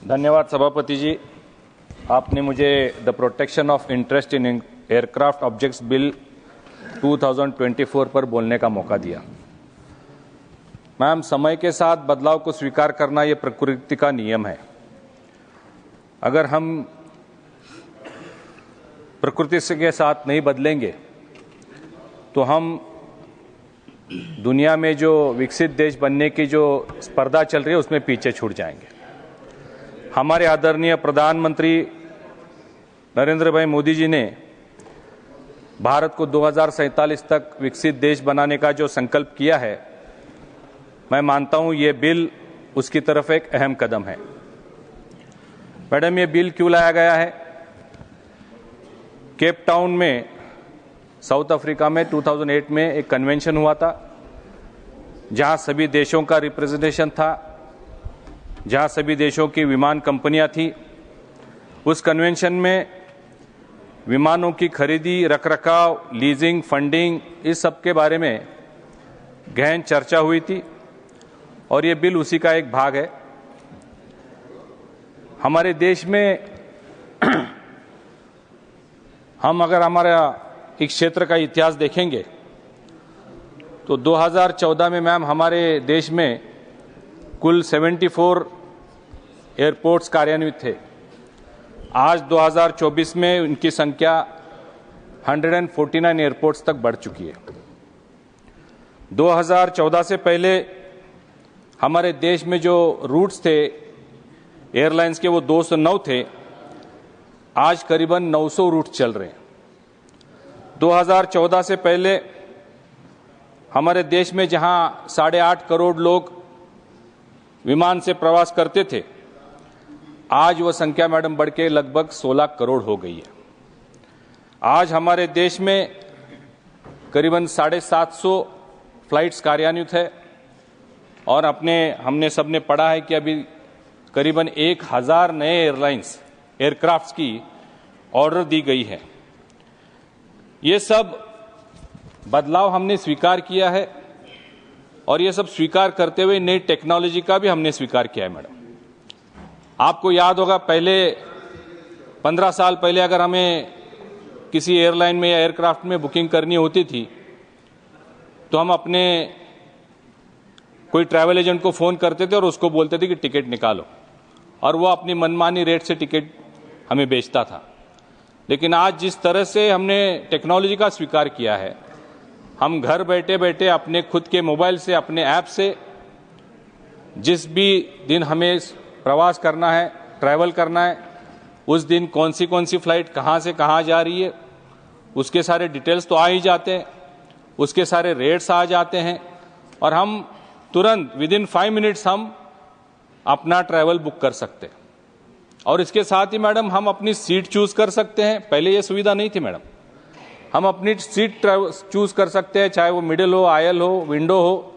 धन्यवाद सभापति जी। आपने मुझे the protection of interest in aircraft objects bill 2024 पर बोलने का मौका दिया। मैम, समय के साथ बदलाव को स्वीकार करना यह प्रकृति का नियम है। अगर हम प्रकृति के साथ नहीं बदलेंगे तो हम दुनिया में जो विकसित देश बनने की जो स्पर्धा चल रही है उसमें पीछे छूट जाएंगे। हमारे आदरणीय प्रधानमंत्री नरेंद्र भाई मोदी जी ने भारत को 2047 तक विकसित देश बनाने का जो संकल्प किया है, मैं मानता हूं ये बिल उसकी तरफ एक अहम कदम है। मैडम, ये बिल क्यों लाया गया है? केप टाउन में साउथ अफ्रीका में 2008 में एक कन्वेंशन हुआ था जहां सभी देशों का रिप्रेजेंटेशन था, जहां सभी देशों की विमान कंपनियां थी। उस कन्वेंशन में विमानों की खरीदी, रखरखाव, लीजिंग, फंडिंग, इस सब के बारे में गहन चर्चा हुई थी और ये बिल उसी का एक भाग है। हमारे देश में हम अगर हमारा इस क्षेत्र का इतिहास देखेंगे तो 2014 में मैम हमारे देश में कुल 74 एयरपोर्ट्स कार्यान्वित थे। आज 2024 में उनकी संख्या 149 एयरपोर्ट्स तक बढ़ चुकी है। 2014 से पहले हमारे देश में जो रूट्स थे एयरलाइंस के वो 209 थे, आज करीबन 900 रूट चल रहे हैं। 2014 से पहले हमारे देश में जहां 8.5 करोड़ लोग विमान से प्रवास करते थे, आज वह संख्या मैडम बढ़ के लगभग 16 करोड़ हो गई है। आज हमारे देश में करीबन 750 फ्लाइट्स कार्यान्वित है और हमने सबने पढ़ा है कि अभी करीबन 1000 नए एयरक्राफ्ट्स की ऑर्डर दी गई है। ये सब बदलाव हमने स्वीकार किया है और ये सब स्वीकार करते हुए नई टेक्नोलॉजी का भी हमने स्वीकार किया है। मैडम, आपको याद होगा पहले 15 साल पहले अगर हमें किसी एयरलाइन में या एयरक्राफ्ट में बुकिंग करनी होती थी तो हम अपने कोई ट्रैवल एजेंट को फोन करते थे और उसको बोलते थे कि टिकट निकालो, और वो अपनी मनमानी रेट से टिकट हमें बेचता था। लेकिन आज जिस तरह से हमने टेक्नोलॉजी का स्वीकार किया है, हम घर बैठे बैठे अपने खुद के मोबाइल से, अपने ऐप से, जिस भी दिन हमें प्रवास करना है, ट्रैवल करना है, उस दिन कौन सी फ्लाइट कहाँ से कहाँ जा रही है, उसके सारे डिटेल्स तो आ ही जाते हैं, उसके सारे रेट्स आ जाते हैं और हम तुरंत विदिन 5 मिनट्स हम अपना ट्रैवल बुक कर सकते हैं। और इसके साथ ही मैडम हम अपनी सीट चूज कर सकते हैं। पहले ये सुविधा नहीं थी मैडम। हम अपनी सीट चूज कर सकते हैं, चाहे वो मिडिल हो, आयल हो, विंडो हो।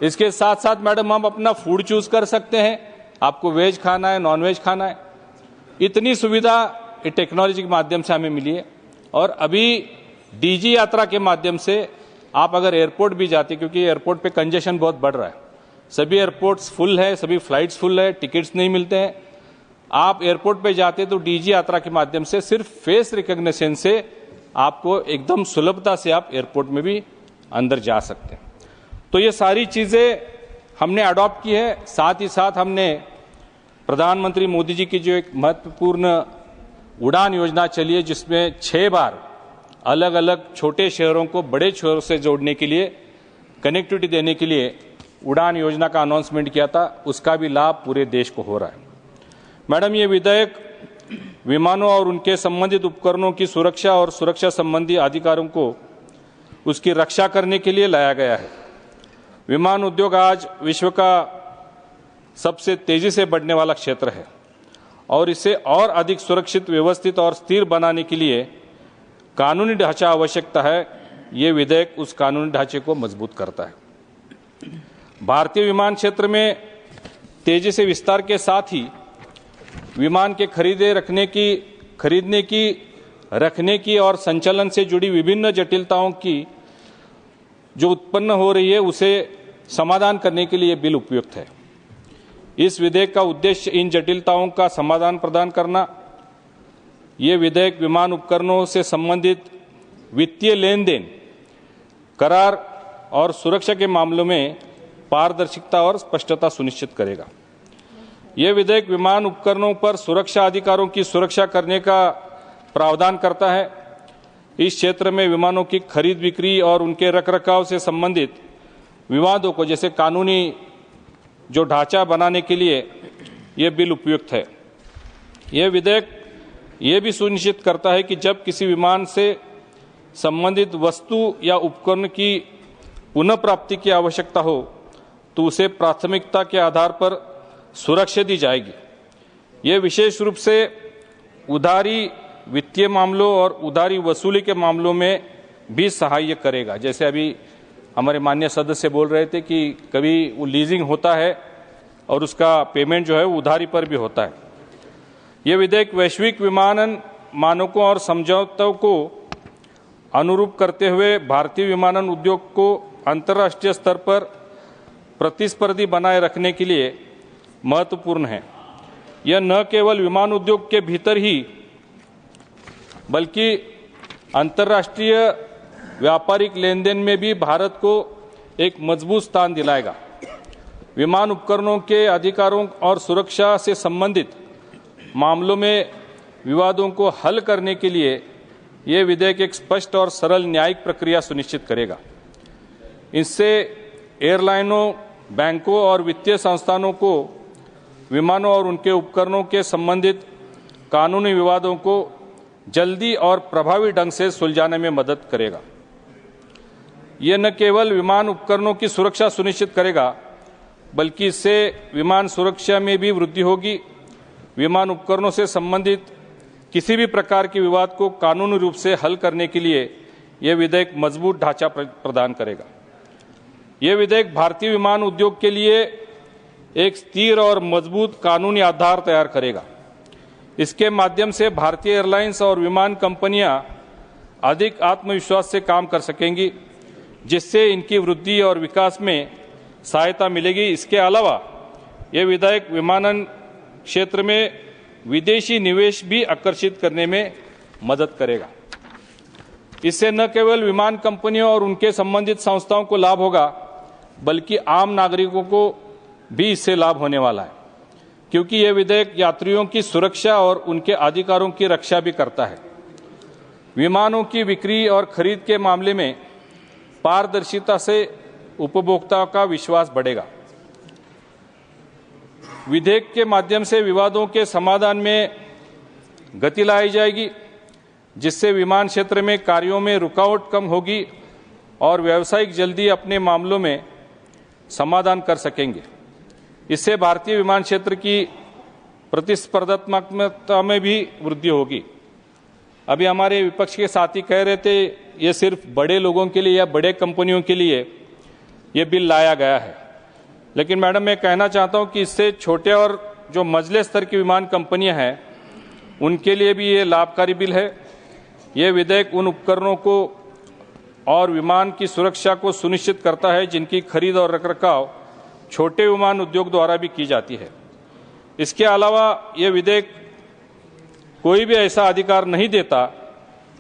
इसके साथ साथ मैडम हम अपना फूड चूज कर सकते हैं, आपको वेज खाना है, नॉन वेज खाना है। इतनी सुविधा टेक्नोलॉजी के माध्यम से हमें मिली है। और अभी डीजी यात्रा के माध्यम से आप अगर एयरपोर्ट भी जाते, क्योंकि एयरपोर्ट पे कंजेशन बहुत बढ़ रहा है, सभी एयरपोर्ट्स फुल है, सभी फ्लाइट्स फुल है, टिकट्स नहीं मिलते हैं। आप एयरपोर्ट पे जाते तो डीजी यात्रा के माध्यम से सिर्फ फेस रिकॉग्निशन से आपको एकदम सुलभता से आप एयरपोर्ट में भी अंदर जा सकते हैं। तो ये सारी चीजें हमने अडॉप्ट की है। साथ ही साथ हमने प्रधानमंत्री मोदी जी की जो एक महत्वपूर्ण उड़ान योजना चली है, जिसमें 6 बार अलग अलग छोटे शहरों को बड़े शहरों से जोड़ने के लिए, कनेक्टिविटी देने के लिए उड़ान योजना का अनाउंसमेंट किया था, उसका भी लाभ पूरे देश को हो रहा है। मैडम, ये विधेयक विमानों और उनके संबंधित उपकरणों की सुरक्षा और सुरक्षा संबंधी अधिकारों को उसकी रक्षा करने के लिए लाया गया है। विमान उद्योग आज विश्व का सबसे तेजी से बढ़ने वाला क्षेत्र है और इसे और अधिक सुरक्षित, व्यवस्थित और स्थिर बनाने के लिए कानूनी ढांचा आवश्यकता है। ये विधेयक उस कानूनी ढांचे को मजबूत करता है। भारतीय विमान क्षेत्र में तेजी से विस्तार के साथ ही विमान के खरीदने की, रखने की और संचालन से जुड़ी विभिन्न जटिलताओं की जो उत्पन्न हो रही है, उसे समाधान करने के लिए बिल उपयुक्त है। इस विधेयक का उद्देश्य इन जटिलताओं का समाधान प्रदान करना। ये विधेयक विमान उपकरणों से संबंधित वित्तीय लेन देन, करार और सुरक्षा के मामलों में पारदर्शिता और स्पष्टता सुनिश्चित करेगा। यह विधेयक विमान उपकरणों पर सुरक्षा अधिकारों की सुरक्षा करने का प्रावधान करता है। इस क्षेत्र में विमानों की खरीद बिक्री और उनके रखरखाव से संबंधित विवादों को जैसे कानूनी जो ढांचा बनाने के लिए यह बिल उपयुक्त है। यह विधेयक ये भी सुनिश्चित करता है कि जब किसी विमान से संबंधित वस्तु या उपकरण की पुनः प्राप्ति की आवश्यकता हो तो उसे प्राथमिकता के आधार पर सुरक्षा दी जाएगी। यह विशेष रूप से उधारी वित्तीय मामलों और उधारी वसूली के मामलों में भी सहायक करेगा। जैसे अभी हमारे माननीय सदस्य बोल रहे थे कि कभी वो लीजिंग होता है और उसका पेमेंट जो है वो उधारी पर भी होता है। यह विधेयक वैश्विक विमानन मानकों और समझौतों को अनुरूप करते हुए भारतीय विमानन उद्योग को अंतर्राष्ट्रीय स्तर पर प्रतिस्पर्धी बनाए रखने के लिए महत्वपूर्ण है। यह न केवल विमान उद्योग के भीतर ही बल्कि अंतर्राष्ट्रीय व्यापारिक लेन देन में भी भारत को एक मजबूत स्थान दिलाएगा। विमान उपकरणों के अधिकारों और सुरक्षा से संबंधित मामलों में विवादों को हल करने के लिए यह विधेयक एक स्पष्ट और सरल न्यायिक प्रक्रिया सुनिश्चित करेगा। इससे एयरलाइनों, बैंकों और वित्तीय संस्थानों को विमानों और उनके उपकरणों के संबंधित कानूनी विवादों को जल्दी और प्रभावी ढंग से सुलझाने में मदद करेगा। यह न केवल विमान उपकरणों की सुरक्षा सुनिश्चित करेगा बल्कि इससे विमान सुरक्षा में भी वृद्धि होगी। विमान उपकरणों से संबंधित किसी भी प्रकार के विवाद को कानूनी रूप से हल करने के लिए यह विधेयक मजबूत ढांचा प्रदान करेगा। यह विधेयक भारतीय विमान उद्योग के लिए एक स्थिर और मजबूत कानूनी आधार तैयार करेगा। इसके माध्यम से भारतीय एयरलाइंस और विमान कंपनियां अधिक आत्मविश्वास से काम कर सकेंगी, जिससे इनकी वृद्धि और विकास में सहायता मिलेगी। इसके अलावा यह विधेयक विमानन क्षेत्र में विदेशी निवेश भी आकर्षित करने में मदद करेगा। इससे न केवल विमान कंपनियों और उनके संबंधित संस्थाओं को लाभ होगा बल्कि आम नागरिकों को भी इससे लाभ होने वाला है, क्योंकि यह विधेयक यात्रियों की सुरक्षा और उनके अधिकारों की रक्षा भी करता है। विमानों की बिक्री और खरीद के मामले में पारदर्शिता से उपभोक्ताओं का विश्वास बढ़ेगा। विधेयक के माध्यम से विवादों के समाधान में गति लाई जाएगी, जिससे विमान क्षेत्र में कार्यों में रुकावट कम होगी और व्यावसायिक जल्दी अपने मामलों में समाधान कर सकेंगे। इससे भारतीय विमान क्षेत्र की प्रतिस्पर्धात्मकता में भी वृद्धि होगी। अभी हमारे विपक्ष के साथी कह रहे थे ये सिर्फ बड़े लोगों के लिए या बड़े कंपनियों के लिए ये बिल लाया गया है, लेकिन मैडम मैं कहना चाहता हूं कि इससे छोटे और जो मझले स्तर की विमान कंपनियां हैं उनके लिए भी ये लाभकारी बिल है। ये विधेयक उन उपकरणों को और विमान की सुरक्षा को सुनिश्चित करता है जिनकी खरीद और रखरखाव छोटे विमान उद्योग द्वारा भी की जाती है। इसके अलावा यह विधेयक कोई भी ऐसा अधिकार नहीं देता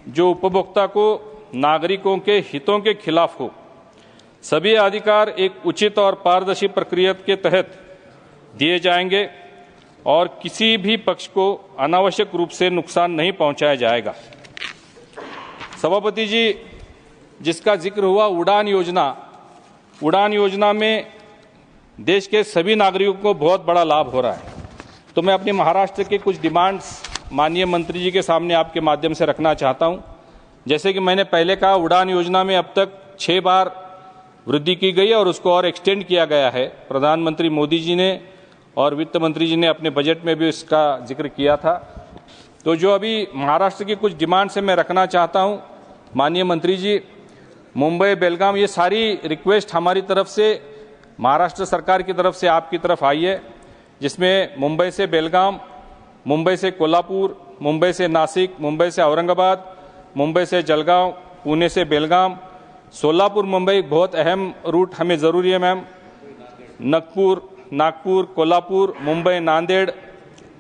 जो उपभोक्ता को नागरिकों के हितों के खिलाफ हो। सभी अधिकार एक उचित और पारदर्शी प्रक्रिया के तहत दिए जाएंगे और किसी भी पक्ष को अनावश्यक रूप से नुकसान नहीं पहुंचाया जाएगा। सभापति जी, जिसका जिक्र हुआ उड़ान योजना में देश के सभी नागरिकों को बहुत बड़ा लाभ हो रहा है। तो मैं अपनी महाराष्ट्र के कुछ डिमांड्स माननीय मंत्री जी के सामने आपके माध्यम से रखना चाहता हूं। जैसे कि मैंने पहले कहा, उड़ान योजना में अब तक 6 बार वृद्धि की गई है और उसको और एक्सटेंड किया गया है। प्रधानमंत्री मोदी जी ने और वित्त मंत्री जी ने अपने बजट में भी इसका जिक्र किया था। तो जो अभी महाराष्ट्र की कुछ डिमांड से मैं रखना चाहता हूं, माननीय मंत्री जी, मुंबई, बेलगाम, ये सारी रिक्वेस्ट हमारी तरफ से महाराष्ट्र सरकार की तरफ से आपकी तरफ आई है, जिसमें मुंबई से बेलगाम, मुंबई से कोल्हापुर, मुंबई से नासिक, मुंबई से औरंगाबाद, मुंबई से जलगांव, पुणे से बेलगाम, सोलापुर मुंबई बहुत अहम रूट हमें ज़रूरी है मैम, नागपुर, नागपुर, कोल्हापुर, मुंबई, नांदेड़,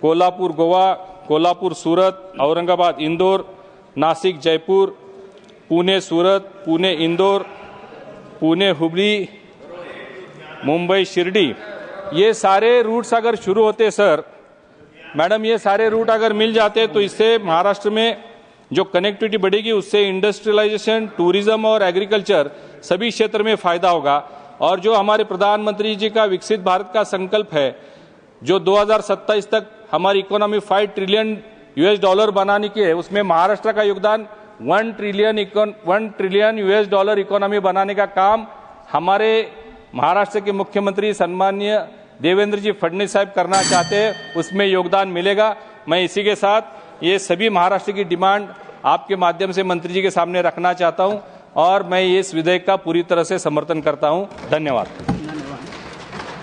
कोल्हापुर, गोवा, कोल्हापुर, सूरत, औरंगाबाद, इंदौर, नासिक, जयपुर, पुणे, सूरत, पुणे, इंदौर, पुणे, हुबली, मुंबई, शिरडी, ये सारे रूट्स अगर शुरू होते सर, मैडम ये सारे रूट अगर मिल जाते तो इससे महाराष्ट्र में जो कनेक्टिविटी बढ़ेगी, उससे इंडस्ट्रियलाइजेशन, टूरिज्म और एग्रीकल्चर सभी क्षेत्र में फायदा होगा। और जो हमारे प्रधानमंत्री जी का विकसित भारत का संकल्प है, जो 2027 तक हमारी इकोनॉमी $5 ट्रिलियन बनाने की है, उसमें महाराष्ट्र का योगदान $1 ट्रिलियन इकोनॉमी बनाने का काम हमारे महाराष्ट्र के मुख्यमंत्री सम्माननीय देवेंद्र जी फडणवीस साहब करना चाहते हैं, उसमें योगदान मिलेगा। मैं इसी के साथ ये सभी महाराष्ट्र की डिमांड आपके माध्यम से मंत्री जी के सामने रखना चाहता हूं और मैं इस विधेयक का पूरी तरह से समर्थन करता हूं। धन्यवाद।